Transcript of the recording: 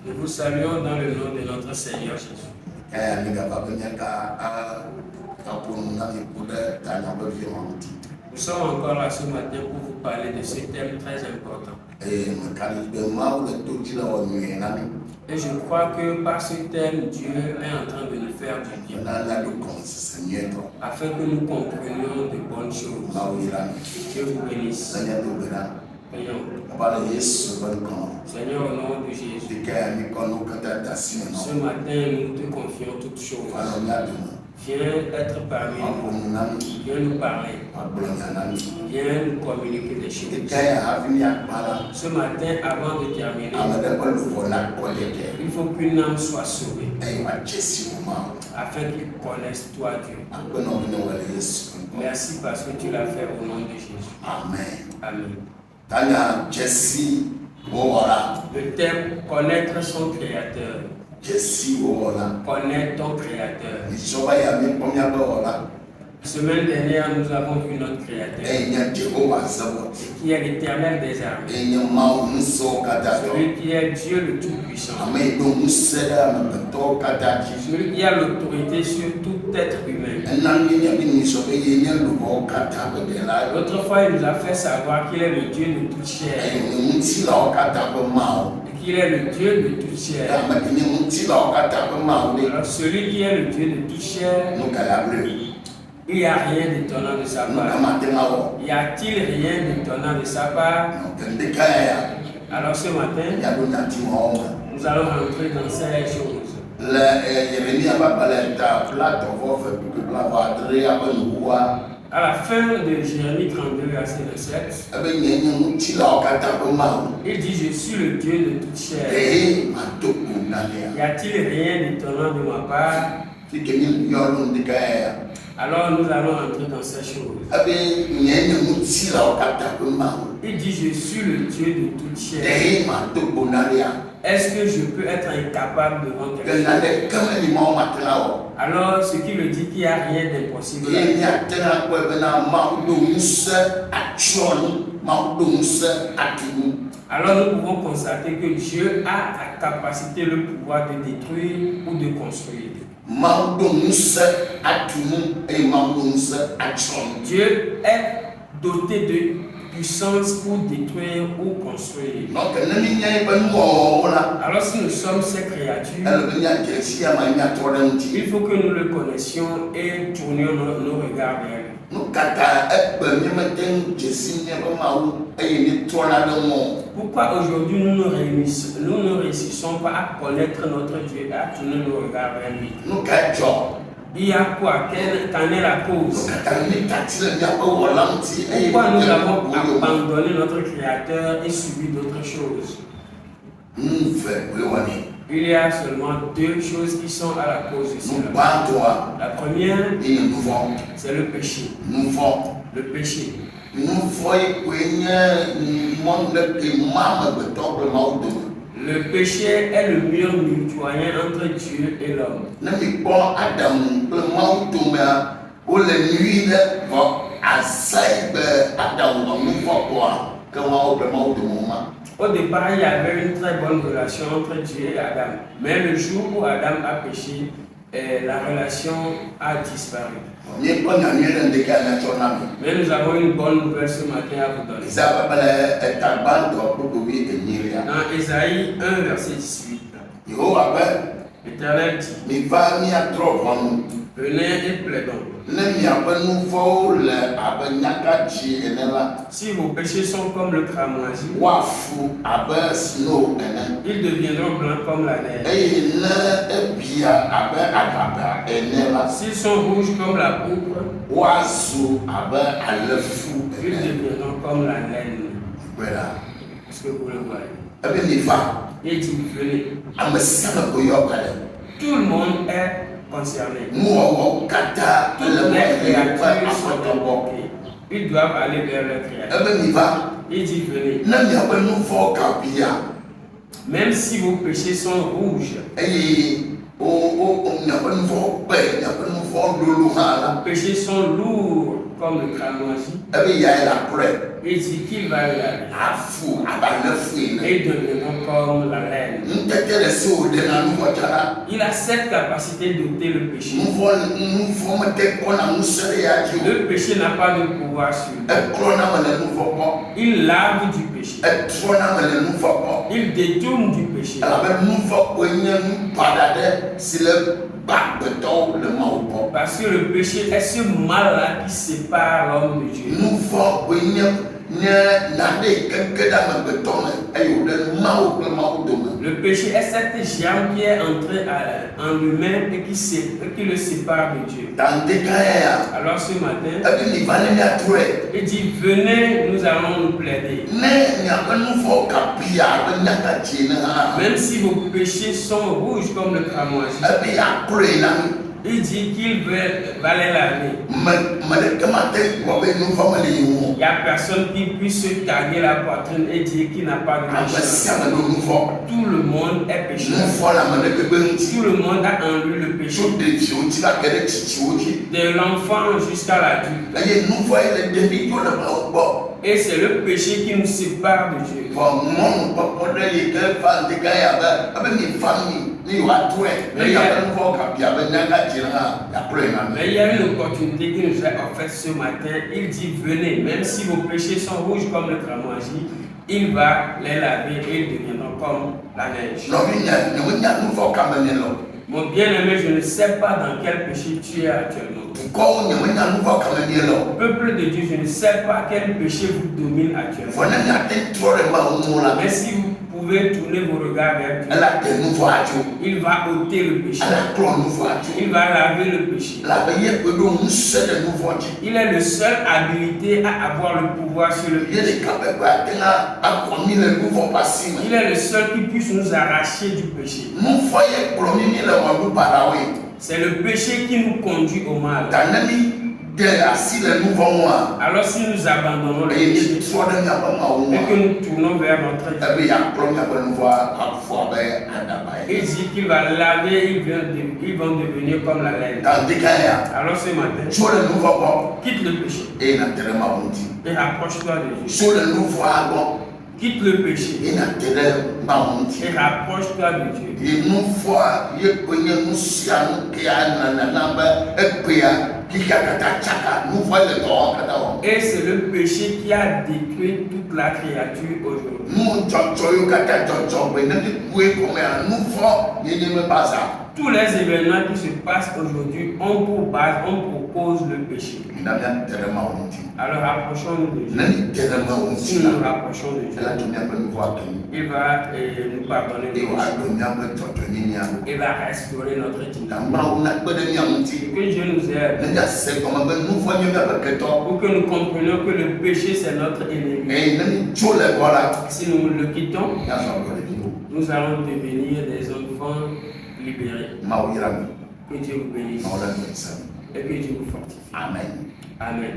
Nous vous saluons dans le nom de notre Seigneur Jésus. Nous sommes encore là ce matin pour vous parler de ce thème très important. Et je crois que par ce thème, Dieu est en train de nous faire du bien, afin que nous comprenions de bonnes choses. Dieu vous bénisse. Prions. Seigneur, au nom de Jésus, ce matin, nous te confions toutes choses. Viens être parmi nous, viens nous parler, viens nous communiquer des choses. Ce matin, avant de terminer, il faut qu'une âme soit sauvée, afin qu'il connaisse toi, Dieu. Merci parce que tu l'as fait au nom de Jésus. Amen. Le thème, connaître son Créateur. Connaître ton Créateur. La semaine dernière, nous avons vu notre Créateur, qui est l'Éternel des armées, celui qui est Dieu le Tout-Puissant, celui qui a l'autorité sur tout être humain. L'autre fois, il nous a fait savoir qu'il est le Dieu de toute chair, et qu'il est le Dieu de toute chair. Alors, celui qui est le Dieu de toute chair, il n'y a rien d'étonnant de sa part. Y a-t-il rien d'étonnant de sa part? Alors ce matin, nous allons rentrer dans ces choses. À la fin de Jérémie 32, verset 27, il dit: je suis le Dieu de toute chair. Y a-t-il rien d'étonnant de ma part? Alors nous allons entrer dans ces choses. Il dit: je suis le Dieu de toute chair. Est-ce que je peux être incapable devant quelque chose? Alors ce qui me dit qu'il n'y a rien d'impossible. Alors nous pouvons constater que Dieu a la capacité, le pouvoir de détruire ou de construire. Dieu est doté de puissance pour détruire ou construire. Alors si nous sommes ces créatures, il faut que nous le connaissions et tournions nos regards vers lui. Pourquoi aujourd'hui nous ne réussissons pas à connaître notre Dieu et à tourner nos regards vers lui? Il y a quoi? Qu'en est la cause? Pourquoi nous avons abandonné notre Créateur et subi d'autres choses? Il y a seulement deux choses qui sont à la cause de cela. La première, c'est le péché. Le péché. Le péché est le mur mitoyen entre Dieu et l'homme. Au départ, il y avait une très bonne relation entre Dieu et Adam. Mais le jour où Adam a péché, la relation a disparu. Mais nous avons une bonne nouvelle ce matin à vous donner. Dans Ésaïe 1, verset 18, l'Éternel dit: venez et plaidons. Si vos péchés sont comme le cramoisi, ils deviendront blancs comme la neige. S'ils sont rouges comme la pourpre, ils deviendront comme la laine. Est-ce que vous le voyez? Il dit: venez. Tout le monde est concerné. Toutes les créatures sont invoquées. Ils doivent aller vers leur Créateur. Il dit: venez. Même si vos péchés sont rouges, vos péchés sont lourds, comme le cramoisi. Il dit qu'il va le laver. Et devenant comme la laine. Il a cette capacité d'ôter le péché. Le péché n'a pas de pouvoir sur lui. Il lave du péché. Il détourne du péché. Parce que le péché est ce mal-là qui sépare l'homme de Dieu. Le péché est cette germe qui est entrée en lui-même et qui le sépare de Dieu. Alors ce matin, il dit, venez, nous allons nous plaider. Même si vos péchés sont rouges comme le cramoisi, il dit qu'il va les laver. Il n'y a personne qui puisse se taguer la poitrine et dire qu'il n'a pas de péché. Tout le monde est pécheur. Tout le monde a en lui le péché. De l'enfant jusqu'à l'adulte. Et c'est le péché qui nous sépare de Dieu. Mais il y a une opportunité qui nous est offerte ce matin. Il dit, venez, même si vos péchés sont rouges comme le cramoisi, il va les laver et ils deviendront comme la neige. Mon bien-aimé, je ne sais pas dans quel péché tu es actuellement. Peuple de Dieu, je ne sais pas quel péché vous domine actuellement. Mais si vous pouvez tourner vos regards vers Dieu, il va ôter le péché. Il va laver le péché. Il est le seul habilité à avoir le pouvoir sur le péché. Il est le seul qui puisse nous arracher du péché. C'est le péché qui nous conduit au mal. Alors si nous abandonnons le péché et que nous tournons vers notre Dieu, il dit qu'il va laver, ils vont devenir comme la laine. Alors ce matin, quitte le péché et rapproche-toi de Dieu. Quitte le péché et rapproche-toi de Dieu. Et c'est le péché qui a détruit toute la créature aujourd'hui. Tous les événements qui se passent aujourd'hui ont pour base, ont pour cause le péché. Alors rapprochons-nous de Dieu. Si nous nous rapprochons de Dieu, il va nous pardonner nos péchés. Il va restaurer notre dignité. Que Dieu nous aide pour que nous comprenions que le péché c'est notre ennemi. Si nous le quittons, nous allons devenir des enfants libérés. Que Dieu vous bénisse et que Dieu vous fortifie. Amen. Amen.